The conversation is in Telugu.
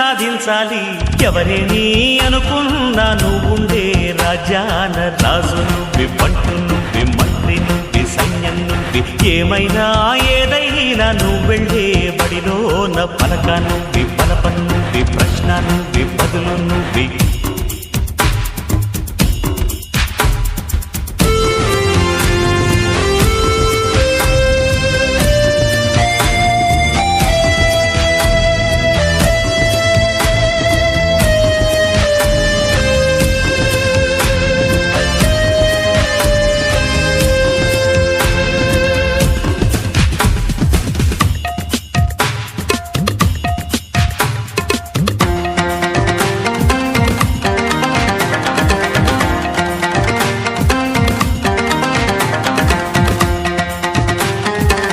సాధించాలి. ఎవరేని అనుకున్నా నువ్వుండే రాజ్యాన రాజు నువ్వి, పంటు నువ్వి, మంత్రి నువ్వి, సైన్యం నువ్వి, ఏమైనా ఏదైనా నువ్వెళ్ళే బడిలోన పలక నువ్వి, పలప నువ్వి, ప్రశ్న నువ్వి, బదులు నువ్వి.